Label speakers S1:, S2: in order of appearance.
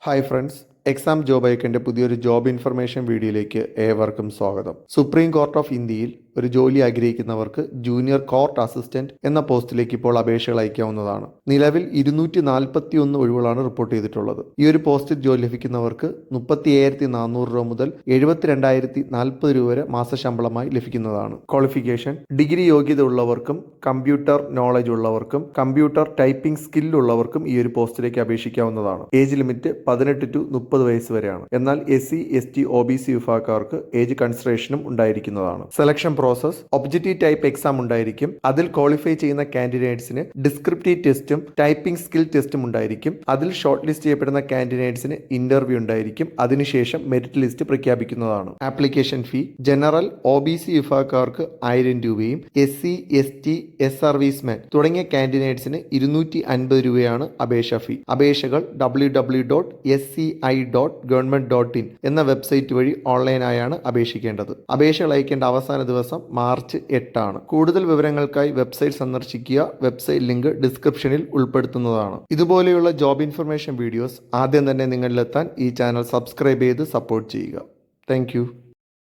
S1: Hi friends, exam job ഐക്കൻ്റെ പുതിയൊരു job information വീഡിയോയിലേക്ക് ഏവർക്കും സ്വാഗതം. സുപ്രീം കോർട്ട് ഓഫ് ഇന്ത്യയിൽ ഒരു ജോലി ആഗ്രഹിക്കുന്നവർക്ക് ജൂനിയർ കോർട്ട് അസിസ്റ്റന്റ് എന്ന പോസ്റ്റിലേക്ക് ഇപ്പോൾ അപേക്ഷകൾ അയക്കാവുന്നതാണ്. നിലവിൽ 241 ഒഴിവുകളാണ് റിപ്പോർട്ട് ചെയ്തിട്ടുള്ളത്. ഈ ഒരു പോസ്റ്റിൽ ജോലി ലഭിക്കുന്നവർക്ക് 37,400 രൂപ മുതൽ 72,040 രൂപ വരെ മാസശമ്പളമായി ലഭിക്കുന്നതാണ്. ക്വാളിഫിക്കേഷൻ: ഡിഗ്രി യോഗ്യത ഉള്ളവർക്കും കമ്പ്യൂട്ടർ നോളജ് ഉള്ളവർക്കും കമ്പ്യൂട്ടർ ടൈപ്പിംഗ് സ്കില്ലുള്ളവർക്കും ഈ ഒരു പോസ്റ്റിലേക്ക് അപേക്ഷിക്കാവുന്നതാണ്. ഏജ് ലിമിറ്റ് 18 to 30 വയസ്സ് വരെയാണ്. എന്നാൽ SC, ST, OBC വിഭാഗക്കാർക്ക് ഏജ് കൺസിഡറേഷനും ഉണ്ടായിരിക്കുന്നതാണ്. Selection process: objective type exam ഉണ്ടായിരിക്കും. അതിൽ ക്വാളിഫൈ ചെയ്യുന്ന കാൻഡിഡേറ്റ്സിന് ഡിസ്ക്രിപ്റ്റീവ് ടെസ്റ്റും ടൈപ്പിംഗ് സ്കിൽ ടെസ്റ്റും ഉണ്ടായിരിക്കും. അതിൽ ഷോർട്ട് ലിസ്റ്റ് ചെയ്യപ്പെടുന്ന കാൻഡിഡേറ്റ്സിന് ഇന്റർവ്യൂ ഉണ്ടായിരിക്കും. അതിനുശേഷം മെറിറ്റ് ലിസ്റ്റ് പ്രഖ്യാപിക്കുന്നതാണ്. ആപ്ലിക്കേഷൻ ഫീ: ജനറൽ, OBC വിഭാഗക്കാർക്ക് 1000 രൂപയും SC, ST, സർവീസ്മാൻ തുടങ്ങിയ കാൻഡിഡേറ്റ്സിന് 250 രൂപയാണ് അപേക്ഷാ ഫീ. അപേക്ഷകൾ www.sci.government.in എന്ന വെബ്സൈറ്റ് വഴി ഓൺലൈനായാണ് അപേക്ഷിക്കേണ്ടത്. അപേക്ഷകൾ അയക്കേണ്ട അവസാന ദിവസം മാർച്ച് 8 ആണ്. കൂടുതൽ വിവരങ്ങൾക്കായി വെബ്സൈറ്റ് സന്ദർശിക്കുക. വെബ്സൈറ്റ് ലിങ്ക് ഡിസ്ക്രിപ്ഷനിൽ ഉൾപ്പെടുത്തുന്നതാണ്. ഇതുപോലെയുള്ള ജോബ് ഇൻഫർമേഷൻ വീഡിയോസ് ആദ്യം തന്നെ നിങ്ങളിലെത്താൻ ഈ ചാനൽ സബ്സ്ക്രൈബ് ചെയ്ത് സപ്പോർട്ട് ചെയ്യുക. താങ്ക്